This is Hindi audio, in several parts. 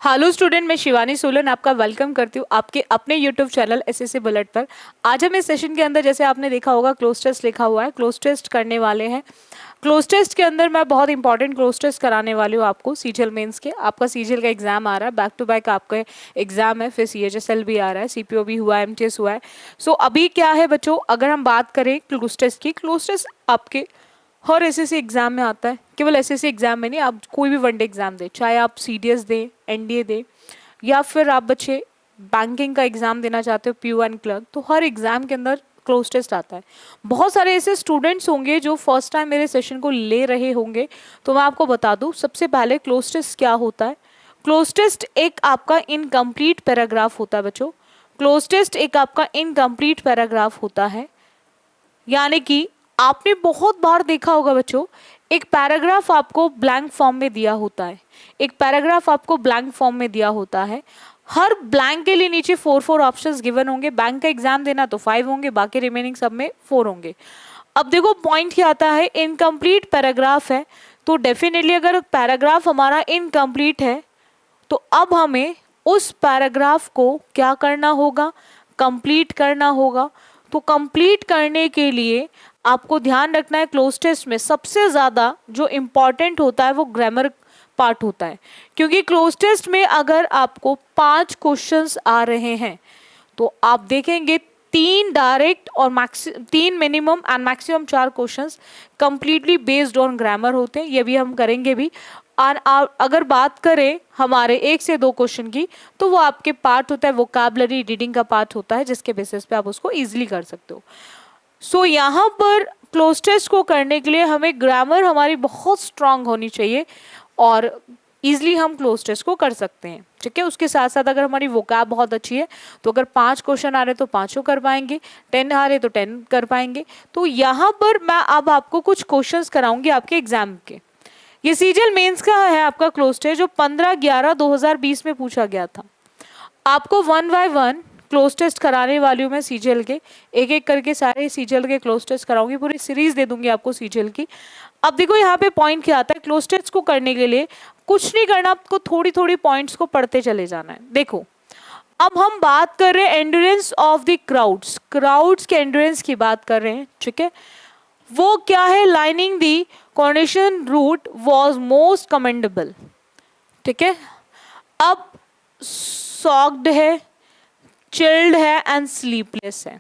हेलो स्टूडेंट, मैं शिवानी सोलन आपका वेलकम करती हूँ आपके अपने यूट्यूब चैनल एसएससी बुलेट पर। आज हम इस सेशन के अंदर, जैसे आपने देखा होगा, क्लोज टेस्ट लिखा हुआ है, क्लोज टेस्ट करने वाले हैं। क्लोज टेस्ट के अंदर मैं बहुत इंपॉर्टेंट क्लोज टेस्ट कराने वाली हूँ आपको सीजीएल मेंस के। आपका सीजीएल का एग्जाम आ रहा है, बैक टू बैक आपका एग्जाम है, फिर सीएचएसएल भी आ रहा है, सीपीओ भी हुआ है, एमटीएस हुआ है। सो अभी क्या है बच्चों, अगर हम बात करें क्लोज टेस्ट की, क्लोज टेस्ट आपके हर एसएससी एग्जाम में आता है। केवल एसएससी एग्जाम में नहीं, आप कोई भी वनडे एग्जाम दे, चाहे आप सीडीएस दे, एनडीए दे, या फिर आप बच्चे बैंकिंग का एग्जाम देना चाहते हो, पीओ एंड क्लर्क, तो हर एग्जाम के अंदर क्लोज टेस्ट आता है। बहुत सारे ऐसे स्टूडेंट्स होंगे जो फर्स्ट टाइम मेरे सेशन को ले रहे होंगे, तो मैं आपको बता दूं सबसे पहले क्लोज टेस्ट क्या होता है। क्लोज टेस्ट एक आपका इनकम्प्लीट पैराग्राफ होता है बच्चों। क्लोज टेस्ट एक आपका इनकम्प्लीट पैराग्राफ होता है, यानी कि आपने बहुत बार देखा होगा बच्चों, एक पैराग्राफ आपको ब्लैंक फॉर्म में दिया होता है, एक पैराग्राफ आपको ब्लैंक फॉर्म में दिया होता है। हर ब्लैंक के लिए नीचे 4 ऑप्शंस गिवन होंगे। बैंक का एग्जाम देना तो 5 होंगे, बाकी रिमेनिंग सब में 4 होंगे। अब देखो पॉइंट क्या आता है, इनकम्प्लीट पैराग्राफ है, तो डेफिनेटली अगर पैराग्राफ हमारा इनकम्प्लीट है तो अब हमें उस पैराग्राफ को क्या करना होगा, कंप्लीट करना होगा। तो कंप्लीट करने के लिए आपको ध्यान रखना है, क्लोज टेस्ट में सबसे ज़्यादा जो इम्पॉर्टेंट होता है वो ग्रामर पार्ट होता है। क्योंकि क्लोज टेस्ट में अगर आपको 5 क्वेश्चंस आ रहे हैं तो आप देखेंगे 3 डायरेक्ट और 3 minimum and maximum 4 questions completely based on grammar होते हैं। ये भी हम करेंगे भी। और अगर बात करें हमारे 1 से 2 क्वेश्चन की, तो वो आपके पार्ट होता है, वोकैबुलरी रीडिंग का पार्ट होता है, जिसके बेसिस पे आप उसको इजीली कर सकते हो। सो यहाँ पर क्लोज टेस्ट को करने के लिए हमें ग्रामर हमारी बहुत स्ट्रांग होनी चाहिए और इजीली हम क्लोज टेस्ट को कर सकते हैं। ठीक है, उसके साथ साथ अगर हमारी वोकैब बहुत अच्छी है तो अगर 5 क्वेश्चन आ रहे तो 5 कर पाएंगे, 10 आ रहे तो 10 कर पाएंगे। तो यहाँ पर मैं अब आपको कुछ क्वेश्चंस कराऊंगी आपके एग्जाम के। ये सीजीएल मेंस का है आपका क्लोज टेस्ट, जो 15/11/2020 में पूछा गया था। आपको 1 बाय 1 क्लोज टेस्ट कराने वाली हूँ मैं सीजीएल के, एक एक करके सारे सीजीएल के क्लोज टेस्ट कराऊंगी, पूरी सीरीज दे दूंगी आपको सीजीएल की। अब देखो यहाँ पे पॉइंट क्या आता है, क्लोज टेस्ट को करने के लिए कुछ नहीं करना, आपको थोड़ी थोड़ी पॉइंट्स को पढ़ते चले जाना है। देखो अब हम बात कर रहे हैं endurance of the crowds, crowds के एंड्योरेंस की बात कर रहे हैं। ठीक है, वो क्या है, lining the coordination route was most commendable. ठीक है, अब सॉक्ड है, चिल्ड है एंड स्लीपलेस है।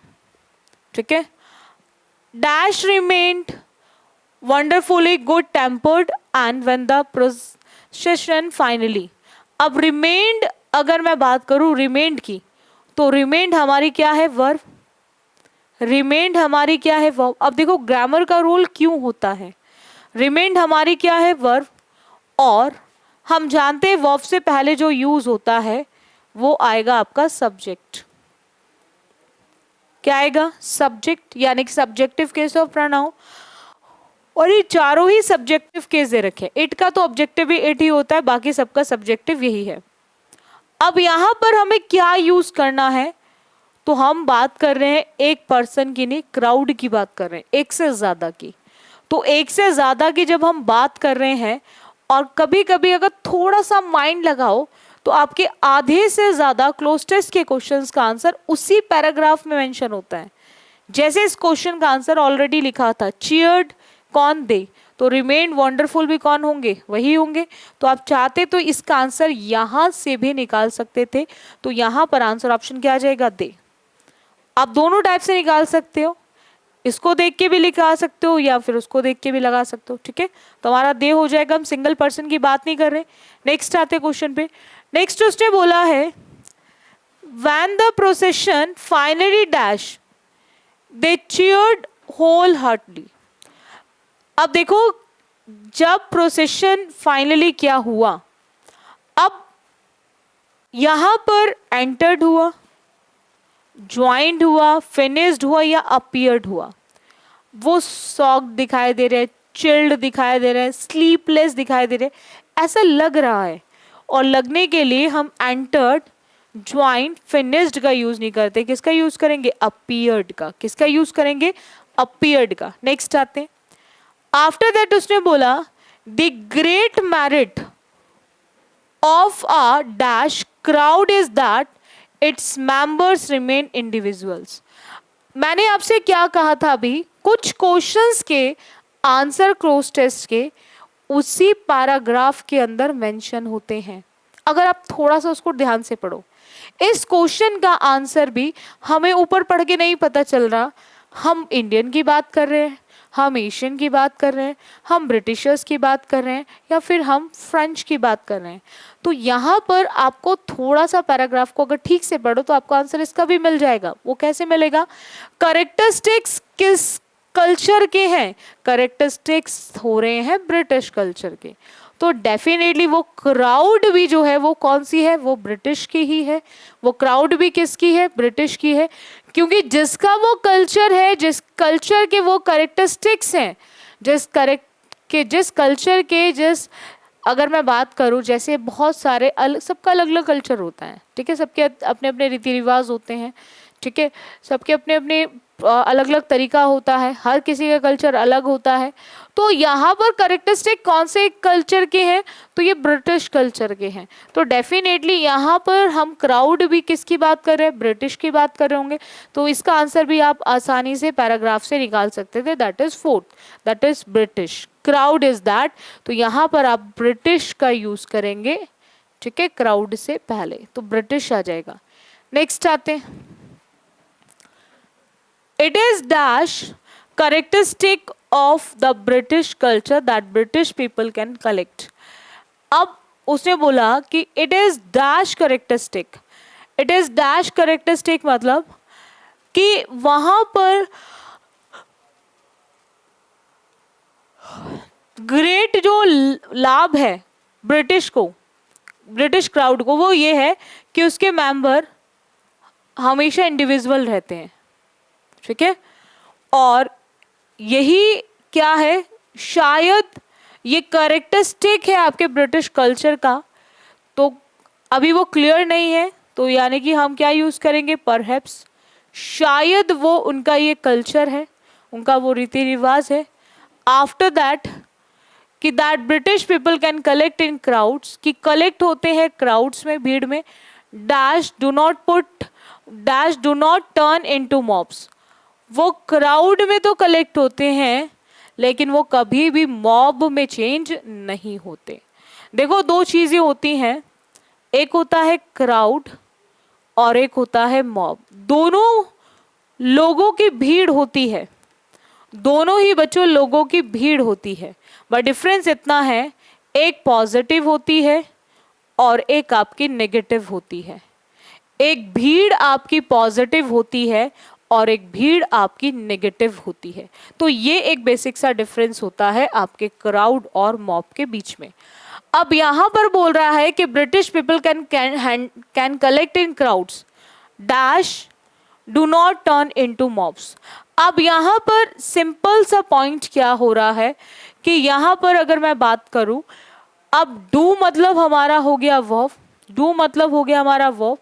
ठीक है, dash remained wonderfully good tempered and when the procession finally. अब रिमेन्ड अगर मैं बात करूं रिमेन्ड की, तो रिमेन्ड हमारी क्या है, वर्ब। रिमेन्ड हमारी क्या है, वर्ब। अब देखो ग्रामर का रोल क्यों होता है, रिमेन्ड हमारी क्या है, वर्ब, और हम जानते हैं वर्ब से पहले जो यूज होता है वो आएगा आपका सब्जेक्ट। क्या आएगा, सब्जेक्ट, यानी कि सब्जेक्टिव केस ऑफ प्रोनाउन। और ये चारों ही सब्जेक्टिव केस दे रखे। इट का तो ऑब्जेक्टिव भी इट ही होता है, बाकी सबका सब्जेक्टिव यही है। अब यहां पर हमें क्या यूज करना है, तो हम बात कर रहे हैं एक पर्सन की नहीं, क्राउड की बात कर रहे हैं, एक से ज्यादा की। तो एक से ज्यादा की जब हम बात कर रहे हैं, और कभी कभी अगर थोड़ा सा माइंड लगाओ तो आपके आधे से ज्यादा क्लोज टेस्ट के क्वेश्चंस का आंसर उसी पैराग्राफ में मेंशन होता है। जैसे इस क्वेश्चन का आंसर ऑलरेडी लिखा था, चीयर्ड कौन दे, तो रिमेन वंडरफुल भी कौन होंगे, वही होंगे। तो आप चाहते तो इसका आंसर यहां से भी निकाल सकते थे, तो यहां पर आंसर ऑप्शन क्या आ जाएगा, दे। आप दोनों टाइप से निकाल सकते हो, इसको देख के भी लिखा सकते हो या फिर उसको देख के भी लगा सकते हो। ठीक है, तो हमारा दे हो जाएगा, हम सिंगल पर्सन की बात नहीं कर रहे। नेक्स्ट आते क्वेश्चन पे। नेक्स्ट उसने बोला है, when the procession finally dash they cheered wholeheartedly. अब देखो जब प्रोसेशन फाइनली क्या हुआ, अब यहां पर एंटर्ड हुआ, ज्वाइंट हुआ, फिनिश्ड हुआ या अपीयर्ड हुआ, वो सॉक्ड दिखाई दे रहे हैं, चिल्ड दिखाई दे रहे हैं, स्लीपलेस दिखाई दे रहे हैं, ऐसा लग रहा है। और लगने के लिए हम एंटर्ड, ज्वाइंट, फिनिश्ड का यूज नहीं करते, किसका यूज करेंगे, अपीयर्ड का। किसका यूज करेंगे, अपीयर्ड का। नेक्स्ट आते हैं, आफ्टर दैट उसने बोला the great merit of a dash crowd is that its members remain individuals. मैंने आपसे क्या कहा था अभी, कुछ क्वेश्चंस के आंसर क्लोज टेस्ट के उसी पैराग्राफ के अंदर मेंशन होते हैं. अगर आप थोड़ा सा उसको ध्यान से पढ़ो, इस क्वेश्चन का आंसर भी हमें ऊपर पढ़ के नहीं पता चल रहा. हम इंडियन की बात कर रहे हैं, हम एशियन की बात कर रहे हैं, हम ब्रिटिशर्स की बात कर रहे हैं, या फिर हम फ्रेंच की बात कर रहे हैं. तो यहाँ पर आपको थोड़ा सा पैराग्राफ को अगर ठीक से पढ़ो तो आपको आंसर इसका भी मिल जाएगा. वो कैसे मिलेगा? करेक्टरिस्टिक्स किस कल्चर के हैं? करेक्टरिस्टिक्स हो रहे हैं ब्रिटिश कल्चर के. तो डेफिनेटली वो क्राउड भी जो है वो कौन सी है? वो ब्रिटिश की ही है. वो क्राउड भी किसकी है? ब्रिटिश की है. क्योंकि जिसका वो कल्चर है, जिस कल्चर के वो करेक्टरिस्टिक्स हैं, जिस कल्चर के अगर मैं बात करूं, जैसे बहुत सारे सबका अलग अलग कल्चर होता है, ठीक है, सबके अपने अपने रीति रिवाज होते हैं, ठीक है, सबके अपने अपने अलग अलग तरीका होता है, हर किसी का कल्चर अलग होता है. तो यहाँ पर करेक्टरिस्टिक कौन से कल्चर के हैं? तो ये ब्रिटिश कल्चर के हैं. तो डेफिनेटली यहाँ पर हम क्राउड भी किसकी बात कर रहे हैं? ब्रिटिश की बात कर रहे होंगे. तो इसका आंसर भी आप आसानी से पैराग्राफ से निकाल सकते थे. That is fourth, that is British. Crowd is that. तो यहाँ पर आप ब्रिटिश का यूज करेंगे, ठीक है, क्राउड से पहले, तो ब्रिटिश आ जाएगा. नेक्स्ट आते हैं. It is dash characteristic of the British culture that British people can collect. अब उसने बोला कि it is dash characteristic. It is dash characteristic मतलब कि वहां पर ग्रेट जो लाभ है ब्रिटिश को, ब्रिटिश क्राउड को, वो ये है कि उसके मेंबर हमेशा इंडिविजुअल रहते हैं, ठीक है. और यही क्या है? शायद ये करेक्टरिस्टिक है आपके ब्रिटिश कल्चर का. तो अभी वो क्लियर नहीं है, तो यानी कि हम क्या यूज करेंगे? परहैप्स. शायद वो उनका ये कल्चर है, उनका वो रीति रिवाज है. आफ्टर दैट कि that British people can collect in crowds, कि कलेक्ट होते हैं क्राउड्स में, भीड़ में. Dash do not turn into mobs. वो क्राउड में तो कलेक्ट होते हैं लेकिन वो कभी भी मॉब में चेंज नहीं होते. देखो, दो चीजें होती हैं, एक होता है क्राउड और एक होता है मॉब. दोनों लोगों की भीड़ होती है, दोनों ही बच्चों लोगों की भीड़ होती है. बट डिफरेंस इतना है, एक पॉजिटिव होती है और एक आपकी नेगेटिव होती है. एक भीड़ आपकी पॉजिटिव होती है और एक भीड़ आपकी नेगेटिव होती है. तो ये एक बेसिक सा डिफरेंस होता है आपके क्राउड और मॉब के बीच में. अब यहाँ पर बोल रहा है कि British people can collect in crowds dash do not turn into mobs. अब यहाँ पर सिंपल सा पॉइंट क्या हो रहा है कि यहाँ पर अगर मैं बात करूँ, अब डू मतलब हमारा हो गया वर्ब, डू मतलब हो गया हमारा वर्ब.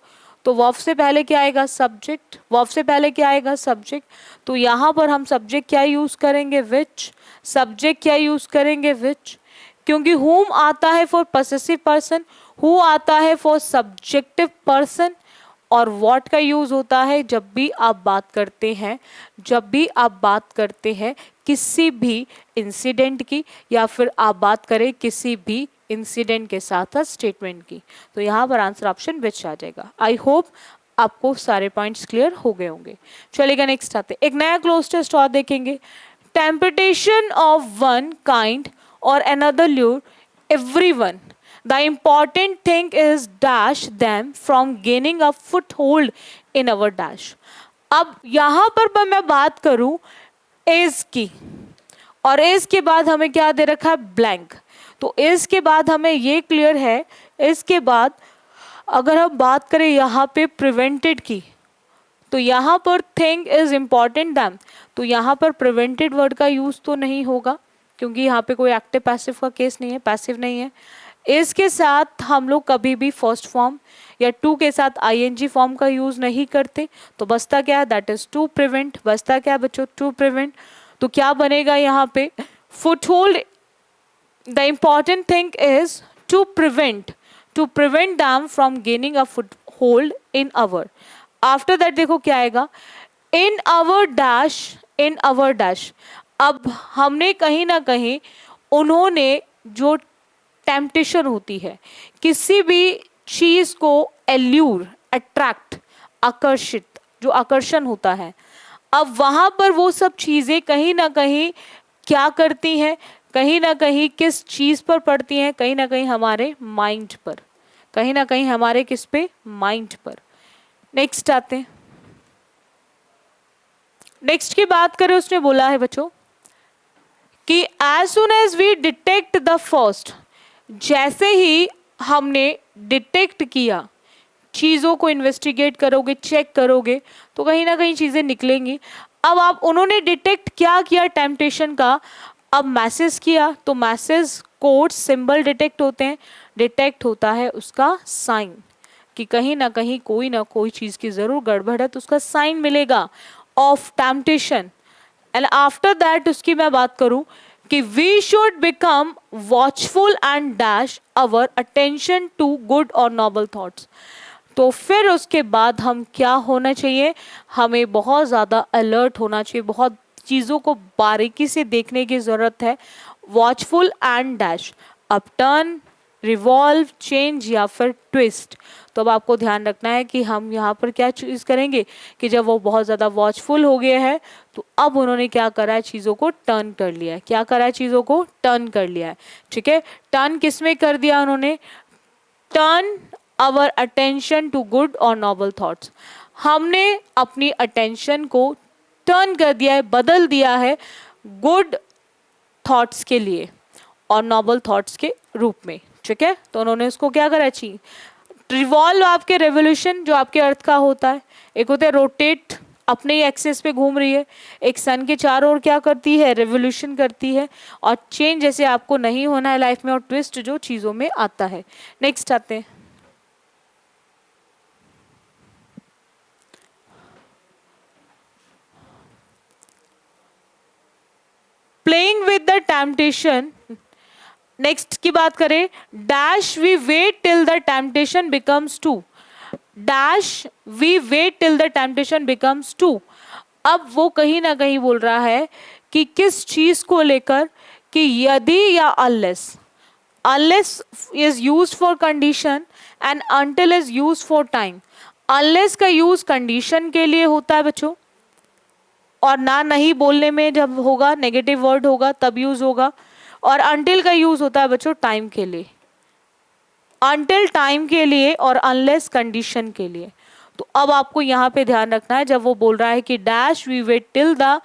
तो वर्ब से पहले क्या आएगा? सब्जेक्ट. वर्ब से पहले क्या आएगा? सब्जेक्ट. तो यहाँ पर हम सब्जेक्ट क्या यूज करेंगे? विच. सब्जेक्ट क्या यूज करेंगे? विच. क्योंकि हुम आता है फॉर पॉसेसिव पर्सन, हु आता है फॉर सब्जेक्टिव पर्सन, और व्हाट का यूज होता है जब भी आप बात करते हैं, जब भी आप बात करते हैं किसी भी इंसिडेंट की, या फिर आप बात करें किसी भी इंसिडेंट के साथ स्टेटमेंट की. तो यहाँ पर आंसर ऑप्शन विच आ जाएगा. आई होप आपको सारे पॉइंट्स क्लियर हो गए होंगे. चलेगा, नेक्स्ट आते, एक नया क्लोज टेस्ट और देखेंगे. टेम्पटेशन ऑफ वन काइंड और another lure everyone. The important thing is dash them from gaining a foothold in our dash. अब यहाँ पर मैं बात करूँ is की, और is के बाद हमें क्या दे रखा है? ब्लैंक. तो is के बाद हमें ये क्लियर है, इसके बाद अगर हम बात करें यहाँ पे प्रिवेंटेड की, तो यहाँ पर थिंग इज इम्पॉर्टेंट दैम, तो यहाँ पर प्रिवेंटेड वर्ड का यूज तो नहीं होगा क्योंकि यहाँ पे कोई एक्टिव पैसिव का केस नहीं है, पैसिव नहीं है. इसके साथ हम लोग कभी भी फर्स्ट फॉर्म या टू के साथ आईएनजी फॉर्म का यूज नहीं करते. तो बचता क्या है? That is to prevent. बचता क्या है बच्चों? To prevent. तो क्या बनेगा यहाँ पे? Foothold. The important thing is to prevent. To prevent them from gaining a foothold in our. After that देखो क्या आएगा, इन अवर डैश, इन अवर डैश। अब हमने कहीं ना कहीं, उन्होंने जो टेम्पटेशन होती है किसी भी चीज को, एल्यूर, अट्रैक्ट, आकर्षित, जो आकर्षण होता है, अब वहां पर वो सब चीजें कहीं ना कहीं क्या करती हैं, कहीं ना कहीं किस चीज पर पड़ती हैं, कहीं ना कहीं हमारे माइंड पर, कहीं ना कहीं हमारे किस पे, माइंड पर। नेक्स्ट आते हैं, नेक्स्ट की बात करें, उसने बोला है बच्चों कि as soon as we detect the first, जैसे ही हमने डिटेक्ट किया, चीज़ों को इन्वेस्टिगेट करोगे, चेक करोगे, तो कहीं ना कहीं चीज़ें निकलेंगी। अब आप, उन्होंने डिटेक्ट क्या किया टेम्पटेशन का, अब मैसेज किया, तो मैसेज कोड सिंबल डिटेक्ट होते हैं, डिटेक्ट होता है उसका साइन, कि कहीं ना कोई चीज़ की ज़रूर गड़बड़ है, तो उसका साइन मिलेगा of temptation. And after that उसकी मैं बात करूं कि we should become watchful and dash our attention to good और नोबल थॉट्स। तो फिर उसके बाद हम क्या होना चाहिए, हमें बहुत ज़्यादा अलर्ट होना चाहिए, बहुत चीज़ों को बारीकी से देखने की ज़रूरत है। Watchful and dash, up turn, revolve, change या फिर ट्विस्ट। तो अब आपको ध्यान रखना है कि हम यहाँ पर क्या चीज़ करेंगे कि जब वो बहुत ज़्यादा वॉचफुल हो गए हैं, तो अब उन्होंने क्या करा है, चीज़ों को टर्न कर लिया है। क्या करा है, चीज़ों को टर्न कर लिया है। ठीक है, टर्न किस में कर दिया उन्होंने, turn our attention to good और नोबल थॉट्स। हमने अपनी अटेंशन को टर्न कर दिया है, बदल दिया है गुड थॉट्स के लिए और नोबल थॉट्स के रूप में। ठीक है, तो उन्होंने उसको क्या करा, चाहिए रिवॉल्व, आपके रेवोल्यूशन जो आपके अर्थ का होता है, एक होता है रोटेट, अपने ही एक्सेस पे घूम रही है, एक सन के चारों ओर क्या करती है, रेवोल्यूशन करती है, और चेंज जैसे आपको नहीं होना है लाइफ में, और ट्विस्ट जो चीज़ों में आता है। नेक्स्ट आते हैं, playing with the temptation. Next की बात करें, dash we wait till the temptation becomes too, dash we wait till the temptation becomes too. अब वो कहीं ना कहीं बोल रहा है कि किस चीज को लेकर, कि यदि या unless, unless is used for condition and until is used for time. Unless का यूज कंडीशन के लिए होता है बच्चों, और ना नहीं बोलने में जब होगा, नेगेटिव वर्ड होगा तब यूज होगा, और अनटिल का यूज होता है बच्चों टाइम के लिए, अनटिल टाइम के लिए, और अनलेस कंडीशन के लिए। तो अब आपको यहाँ पे ध्यान रखना है, जब वो बोल रहा है कि dash we wait till the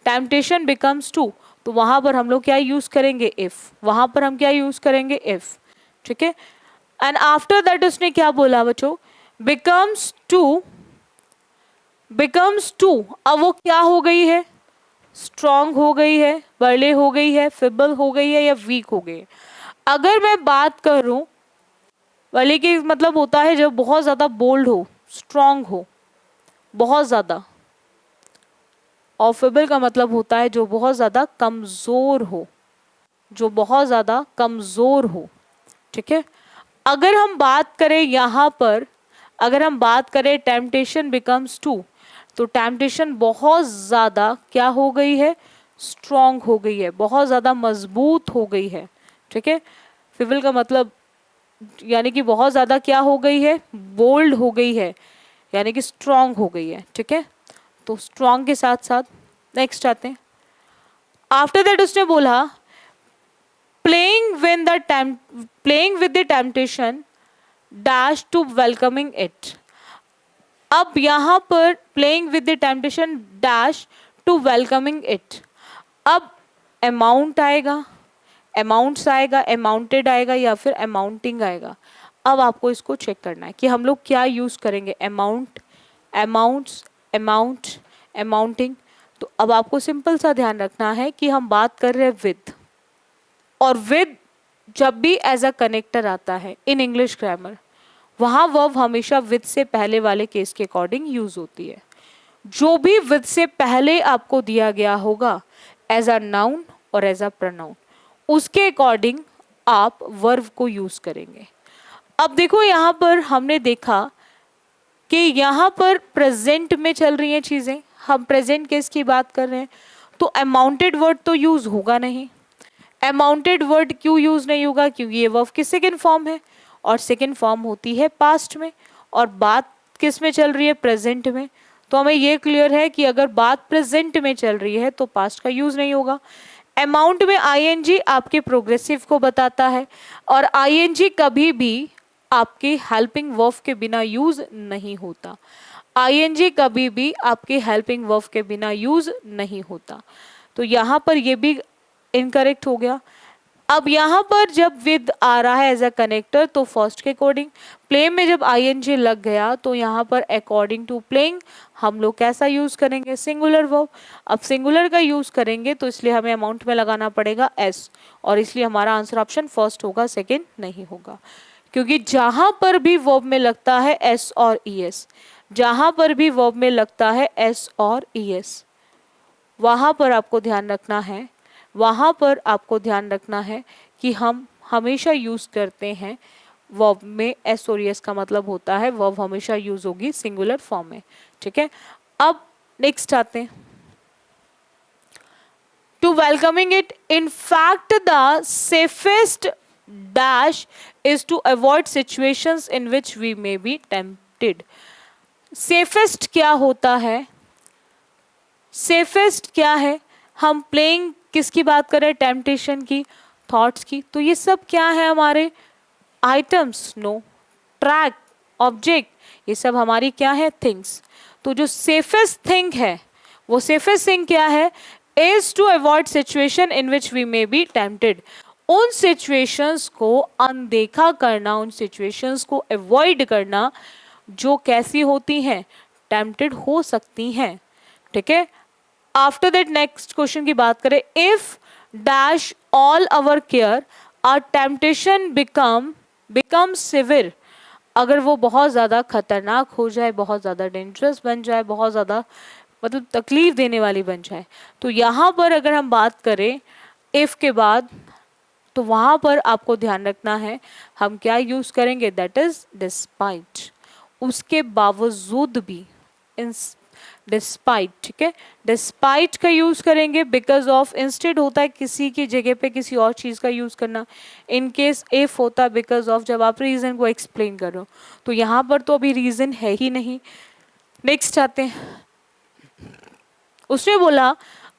temptation becomes too, तो वहां पर हम लोग क्या यूज करेंगे, इफ। वहां पर हम क्या यूज करेंगे, इफ। ठीक है, एंड आफ्टर दैट उसने क्या बोला बच्चों, बिकम्स टू, बिकम्स टू। अब वो क्या हो गई है, स्ट्रॉन्ग हो गई है, बड़े हो गई है, फिबल हो गई है, या वीक हो गई है। अगर मैं बात करूं, वाले की मतलब होता है जब बहुत ज़्यादा बोल्ड हो, स्ट्रॉन्ग हो, बहुत ज़्यादा, और फिबल का मतलब होता है जो बहुत ज़्यादा कमज़ोर हो, जो बहुत ज़्यादा कमज़ोर हो। ठीक है, अगर हम बात करें यहाँ पर, अगर हम बात करें टेम्पटेशन बिकम्स टू, तो टेम्पटेशन बहुत ज़्यादा क्या हो गई है, स्ट्रॉन्ग हो गई है, बहुत ज़्यादा मजबूत हो गई है। ठीक है, फिबल का मतलब यानी कि बहुत ज़्यादा क्या हो गई है, बोल्ड हो गई है, यानी कि स्ट्रॉन्ग हो गई है। ठीक है, तो स्ट्रॉन्ग के साथ साथ नेक्स्ट आते हैं, आफ्टर दैट उसने बोला playing with the temptation dash to welcoming it. अब यहाँ पर playing with the temptation dash to welcoming it. अब अमाउंट आएगा, अमाउंट्स आएगा, अमाउंटेड आएगा, या फिर अमाउंटिंग आएगा। अब आपको इसको चेक करना है कि हम लोग क्या यूज़ करेंगे, अमाउंट, अमाउंट्स, अमाउंट, अमाउंटिंग। तो अब आपको सिंपल सा ध्यान रखना है कि हम बात कर रहे हैं विद, और विद जब भी एज अ कनेक्टर आता है इन इंग्लिश ग्रामर, वहाँ वर्ब हमेशा विद से पहले वाले केस के अकॉर्डिंग यूज होती है। जो भी विद से पहले आपको दिया गया होगा एज अ नाउन और एज अ प्रोनाउन, उसके अकॉर्डिंग आप वर्ब को यूज करेंगे। अब देखो यहाँ पर हमने देखा कि यहाँ पर प्रेजेंट में चल रही हैं चीजें, हम प्रेजेंट केस की बात कर रहे हैं, तो अमाउंटेड वर्ड तो यूज होगा नहीं। अमाउंटेड वर्ड क्यों यूज नहीं होगा? क्योंकि ये वर्ब की सेकेंड फॉर्म है और सेकेंड फॉर्म होती है पास्ट में, और बात किस में चल रही है? प्रेजेंट में। तो हमें ये क्लियर है कि अगर बात प्रेजेंट में चल रही है तो पास्ट का यूज नहीं होगा। अमाउंट में आईएनजी आपके प्रोग्रेसिव को बताता है, और आईएनजी कभी भी आपके हेल्पिंग वर्ब के बिना यूज नहीं होता। आईएनजी कभी भी आपके हेल्पिंग वर्ब के बिना यूज नहीं होता। तो यहाँ पर ये भी इनकरेक्ट हो गया। अब यहाँ पर जब विद आ रहा है एज अ कनेक्टर तो फर्स्ट के अकॉर्डिंग, प्ले में जब आईएनजी लग गया तो यहाँ पर अकॉर्डिंग टू प्लेइंग हम लोग कैसा यूज करेंगे? Singular verb. अब सिंगुलर का यूज करेंगे तो इसलिए हमें अमाउंट में लगाना पड़ेगा एस, और इसलिए हमारा आंसर ऑप्शन फर्स्ट होगा, सेकेंड नहीं होगा। क्योंकि जहां पर भी वर्ब में लगता है एस और ईएस, जहां पर भी वर्ब में लगता है एस और ईएस, वहां पर आपको ध्यान रखना है, वहां पर आपको ध्यान रखना है कि हम हमेशा यूज करते हैं वर्ब में एस और ईएस का मतलब होता है वर्ब हमेशा यूज होगी सिंगुलर फॉर्म में। ठीक है, अब नेक्स्ट आते हैं to welcoming it. In fact the safest dash is to avoid situations in which we may be tempted। safest क्या होता है? safest क्या है? हम प्लेइंग किसकी बात कर रहे हैं? टेम्पटेशन की, थॉट्स की। तो ये सब क्या है हमारे? आइटम्स, नो, ट्रैक, ऑब्जेक्ट, ये सब हमारी क्या है? थिंग्स। तो जो सेफेस्ट थिंग है, वो सेफेस्ट थिंग क्या है? Is to avoid situation in which we may be tempted. उन सिचुएशंस को अनदेखा करना, उन सिचुएशंस को अवॉइड करना जो कैसी होती हैं? टेम्पटेड हो सकती हैं। ठीक है, आफ्टर दैट नेक्स्ट क्वेश्चन की बात करें, if dash all our care are temptation become severe. अगर वो बहुत ज़्यादा खतरनाक हो जाए, बहुत ज़्यादा डेंजरस बन जाए, बहुत ज़्यादा मतलब तकलीफ देने वाली बन जाए, तो यहाँ पर अगर हम बात करें इफ के बाद, तो वहां पर आपको ध्यान रखना है हम क्या यूज करेंगे? That is despite. उसके बावजूद भी, डिस्पाइट। ठीक है, डिस्पाइट का यूज करेंगे। बिकॉज ऑफ इंस्टेड होता है किसी की जगह पे किसी और चीज का यूज करना। इन केस इफ होता है बिकॉज ऑफ, जब आप रीजन को एक्सप्लेन कर रहे हो। तो यहाँ पर तो अभी रीजन है ही नहीं। नेक्स्ट आते हैं, उसने बोला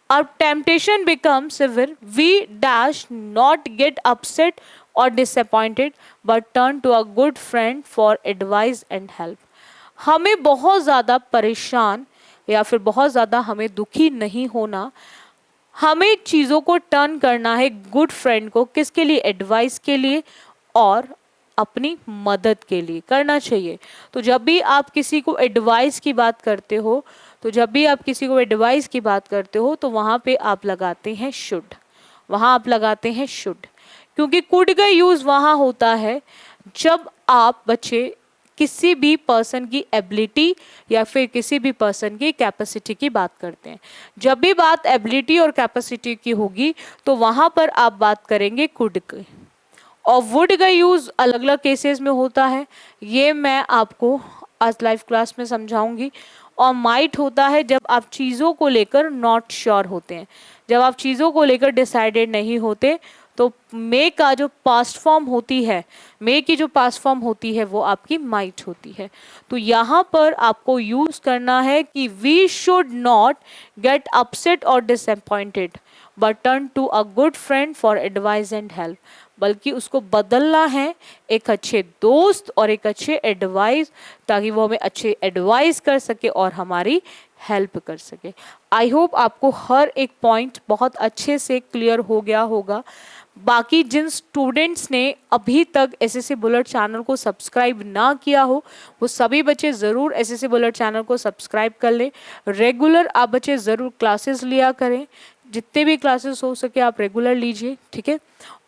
our temptation becomes severe, we dash not get upset or disappointed but turn to a good friend for advice and help। हमें बहुत ज़्यादा परेशान या फिर बहुत ज़्यादा हमें दुखी नहीं होना, हमें चीज़ों को टर्न करना है गुड फ्रेंड को, किसके लिए? एडवाइस के लिए और अपनी मदद के लिए करना चाहिए। तो जब भी आप किसी को एडवाइस की बात करते हो, तो जब भी आप किसी को एडवाइस की बात करते हो तो वहाँ पे आप लगाते हैं शुड, वहाँ आप लगाते हैं शुड। क्योंकि कुड का यूज़ वहाँ होता है जब आप बच्चे किसी भी पर्सन की एबिलिटी या फिर किसी भी पर्सन की कैपेसिटी की बात करते हैं। जब भी बात एबिलिटी और कैपेसिटी की होगी तो वहाँ पर आप बात करेंगे कुड की। और वुड का यूज़ अलग अलग केसेस में होता है, ये मैं आपको आज लाइव क्लास में समझाऊंगी। और माइट होता है जब आप चीज़ों को लेकर नॉट श्योर होते हैं, जब आप चीज़ों को लेकर डिसाइडेड नहीं होते। तो मे का जो पास्ट फॉर्म होती है, मे की जो पास्ट फॉर्म होती है वो आपकी माइट होती है। तो यहाँ पर आपको यूज़ करना है कि we should not get upset और disappointed but turn to a good friend for advice and help. बल्कि उसको बदलना है एक अच्छे दोस्त और एक अच्छे एडवाइस, ताकि वो हमें अच्छे एडवाइस कर सके और हमारी हेल्प कर सके। आई होप आपको हर एक पॉइंट बहुत अच्छे से क्लियर हो गया होगा। बाकी जिन स्टूडेंट्स ने अभी तक एसएससी बुलेट चैनल को सब्सक्राइब ना किया हो, वो सभी बच्चे ज़रूर एसएससी बुलेट चैनल को सब्सक्राइब कर लें। रेगुलर आप बच्चे ज़रूर क्लासेस लिया करें, जितने भी क्लासेस हो सके आप रेगुलर लीजिए। ठीक है,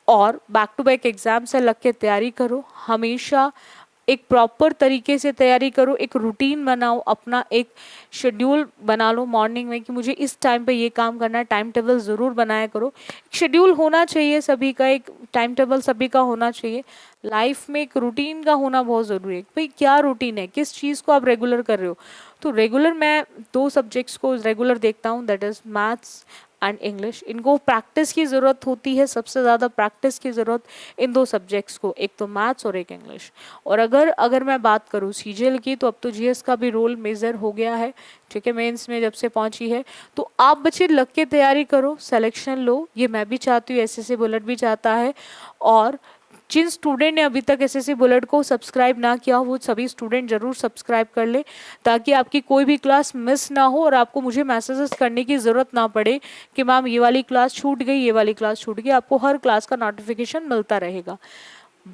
और बैक टू बैक एग्जाम से लग के तैयारी करो, हमेशा एक प्रॉपर तरीके से तैयारी करो, एक रूटीन बनाओ, अपना एक शेड्यूल बना लो मॉर्निंग में कि मुझे इस टाइम पे ये काम करना है। टाइम टेबल ज़रूर बनाया करो, एक शेड्यूल होना चाहिए सभी का, एक टाइम टेबल सभी का होना चाहिए, लाइफ में एक रूटीन का होना बहुत ज़रूरी है। भाई क्या रूटीन है, किस चीज़ को आप रेगुलर कर रहे हो। तो रेगुलर मैं 2 सब्जेक्ट्स को रेगुलर देखता हूँ, that is maths and English. इनको प्रैक्टिस की ज़रूरत होती है, सबसे ज़्यादा प्रैक्टिस की ज़रूरत इन 2 सब्जेक्ट्स को, एक तो मैथ्स और एक इंग्लिश। और अगर मैं बात करूँ सीजीएल की, तो अब तो जीएस का भी रोल मेजर हो गया है, ठीक है, मेंस में जब से पहुंची है। तो आप बच्चे लग के तैयारी करो, सिलेक्शन लो, ये मैं भी चाहती हूँ, एसएससी बुलेट भी चाहता है। और जिन स्टूडेंट ने अभी तक एसएससी बुलेट को सब्सक्राइब ना किया हो, वो सभी स्टूडेंट जरूर सब्सक्राइब कर ले, ताकि आपकी कोई भी क्लास मिस ना हो और आपको मुझे मैसेजेस करने की ज़रूरत ना पड़े कि मैम ये वाली क्लास छूट गई, ये वाली क्लास छूट गई। आपको हर क्लास का नोटिफिकेशन मिलता रहेगा।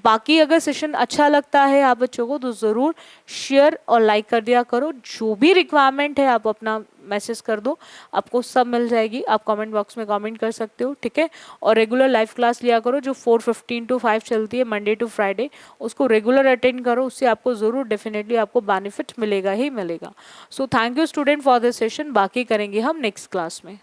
बाकी अगर सेशन अच्छा लगता है आप बच्चों को, तो ज़रूर शेयर और लाइक कर दिया करो। जो भी रिक्वायरमेंट है आप अपना मैसेज कर दो, आपको सब मिल जाएगी। आप कमेंट बॉक्स में कमेंट कर सकते हो, ठीक है। और रेगुलर लाइव क्लास लिया करो, जो 4:15 to 5 चलती है मंडे टू फ्राइडे, उसको रेगुलर अटेंड करो। उससे आपको ज़रूर डेफिनेटली आपको बेनिफिट मिलेगा ही मिलेगा। So thank you student for this session. बाकी करेंगे हम नेक्स्ट क्लास में।